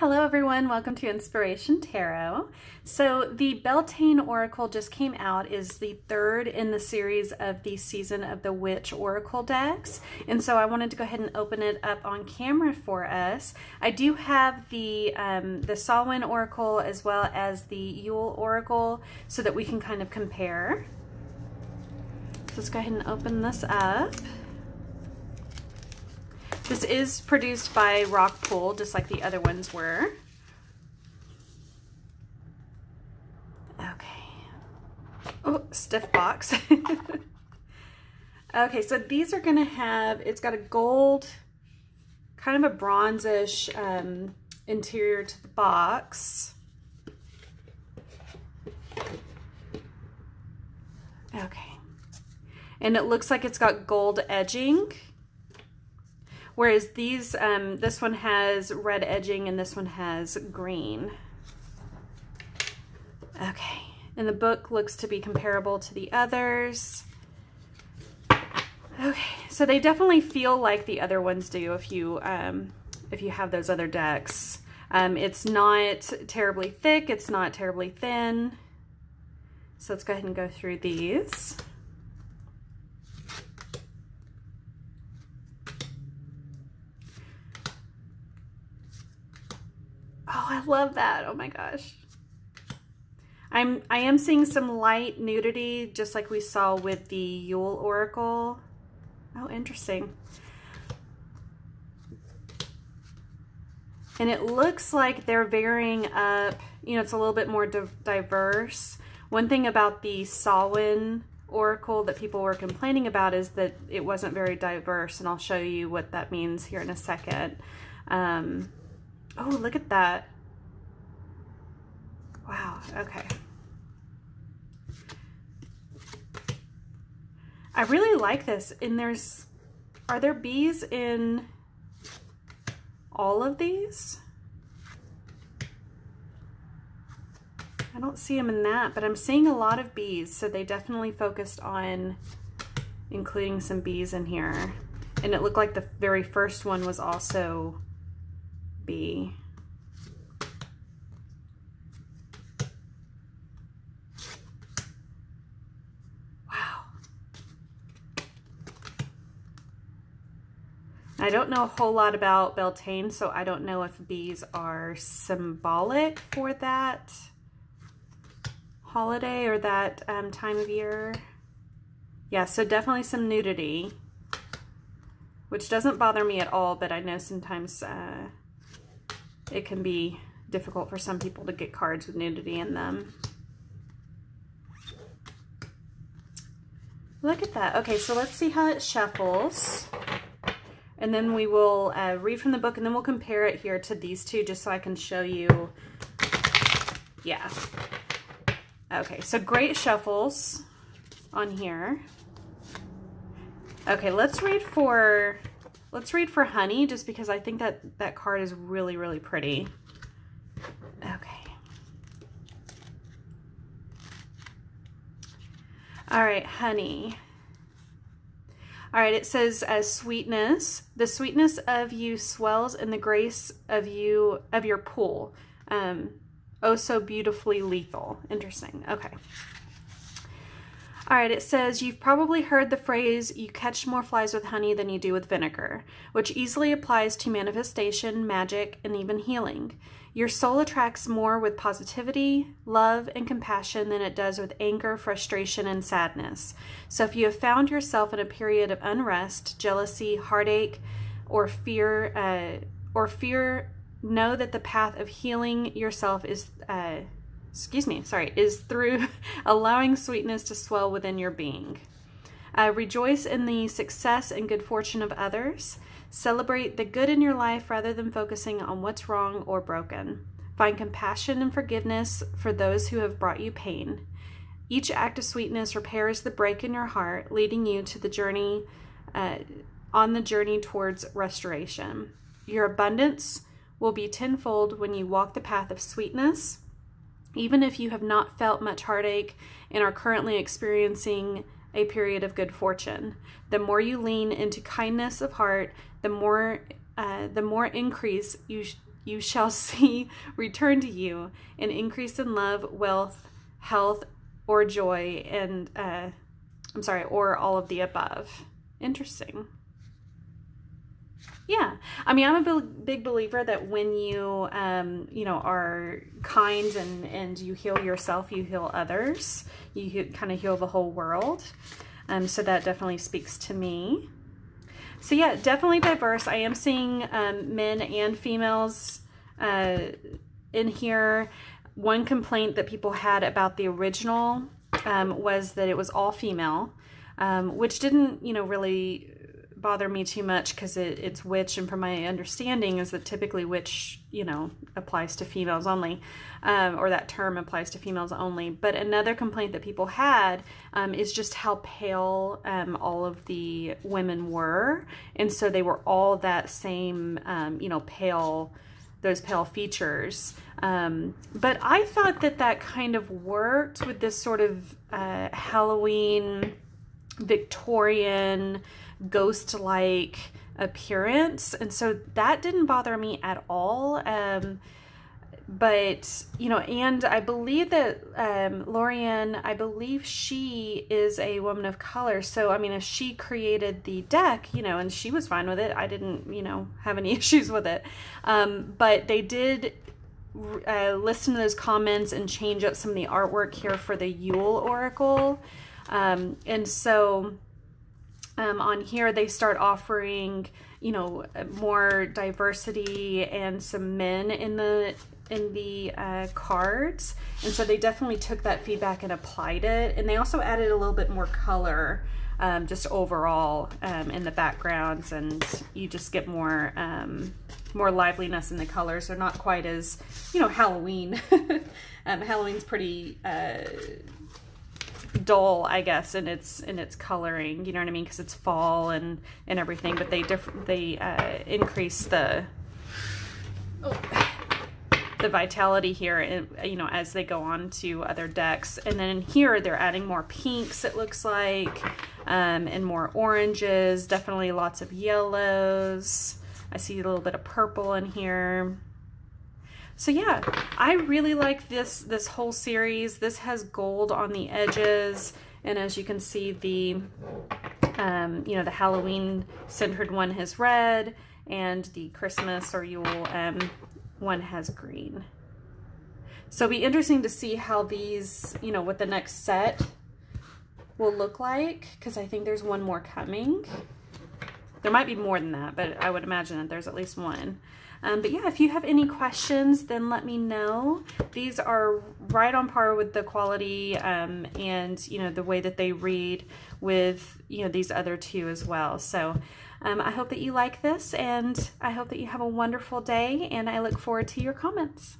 Hello everyone, welcome to Inspiration Tarot. So the Beltane Oracle just came out, is the third in the series of the Season of the Witch Oracle decks. And so I wanted to go ahead and open it up on camera for us. I do have the Samhain Oracle as well as the Yule Oracle so that we can kind of compare. So let's go ahead and open this up. This is produced by Rockpool, just like the other ones were. Okay. Oh, stiff box. Okay, so these are going to have, it's got a gold, kind of a bronzish interior to the box. Okay. And it looks like it's got gold edging. Whereas these, this one has red edging and this one has green. Okay, and the book looks to be comparable to the others. Okay, so they definitely feel like the other ones do if you have those other decks. It's not terribly thick, it's not terribly thin. So let's go ahead and go through these. Oh, I love that. Oh my gosh. I am seeing some light nudity, just like we saw with the Yule Oracle. Oh, interesting. And it looks like they're varying up, you know, it's a little bit more diverse. One thing about the Samhain Oracle that people were complaining about is that it wasn't very diverse, and I'll show you what that means here in a second. Oh, look at that. Wow, okay. I really like this. And are there bees in all of these? I don't see them in that, but I'm seeing a lot of bees. So they definitely focused on including some bees in here. And it looked like the very first one was also bee. Wow. I don't know a whole lot about Beltane, so I don't know if bees are symbolic for that holiday or that time of year. Yeah, so definitely some nudity, which doesn't bother me at all, but I know sometimes it can be difficult for some people to get cards with nudity in them. Look at that. Okay, so let's see how it shuffles. And then we will read from the book, and then we'll compare it here to these two just so I can show you. Yeah. Okay, so great shuffles on here. Okay, let's read for Honey, just because I think that card is really, really pretty. Okay. All right, Honey. All right, it says sweetness. The sweetness of you swells in the grace of your pool. Oh, so beautifully lethal. Interesting. Okay. All right, it says, you've probably heard the phrase, you catch more flies with honey than you do with vinegar, which easily applies to manifestation, magic, and even healing. Your soul attracts more with positivity, love, and compassion than it does with anger, frustration, and sadness. So if you have found yourself in a period of unrest, jealousy, heartache, or fear, know that the path of healing yourself is through allowing sweetness to swell within your being. Rejoice in the success and good fortune of others. Celebrate the good in your life rather than focusing on what's wrong or broken. Find compassion and forgiveness for those who have brought you pain. Each act of sweetness repairs the break in your heart, leading you to the journey, on the journey towards restoration. Your abundance will be tenfold when you walk the path of sweetness. Even if you have not felt much heartache and are currently experiencing a period of good fortune, the more you lean into kindness of heart, the more increase you shall see return to you an increase in love, wealth, health, or joy, and or all of the above. Interesting. Yeah, I mean, I'm a big believer that when you, you know, are kind and you heal yourself, you heal others, you kind of heal the whole world. So that definitely speaks to me. So yeah, definitely diverse. I am seeing men and females in here. One complaint that people had about the original was that it was all female, which didn't, you know, really bother me too much because it's witch, and from my understanding is that typically witch, you know, applies to females only, or that term applies to females only. But another complaint that people had is just how pale all of the women were, and so they were all that same, you know, pale, those pale features. But I thought that that kind of worked with this sort of Halloween, Victorian, ghost-like appearance, and so that didn't bother me at all. But you know, and I believe that Lorriane, I believe she is a woman of color, so I mean, if she created the deck, you know, and she was fine with it, I didn't, you know, have any issues with it. But they did listen to those comments and change up some of the artwork here for the Yule Oracle, and so on here they start offering, you know, more diversity and some men in the cards, and so they definitely took that feedback and applied it, and they also added a little bit more color just overall in the backgrounds, and you just get more more liveliness in the colors. They're not quite as, you know, Halloween. Halloween's pretty dull, I guess, in its coloring, you know what I mean, because it's fall and everything, but they increase the vitality here, you know, as they go on to other decks. And then in here they're adding more pinks, it looks like, and more oranges, definitely lots of yellows. I see a little bit of purple in here. So yeah, I really like this whole series. This has gold on the edges, and as you can see, the you know, the Halloween centered one has red, and the Christmas or Yule one has green. So it'll be interesting to see how these, you know, what the next set will look like, because I think there's one more coming. There might be more than that, but I would imagine that there's at least one. But yeah, if you have any questions, then let me know. These are right on par with the quality and, you know, the way that they read with, you know, these other two as well. So I hope that you like this, and I hope that you have a wonderful day, and I look forward to your comments.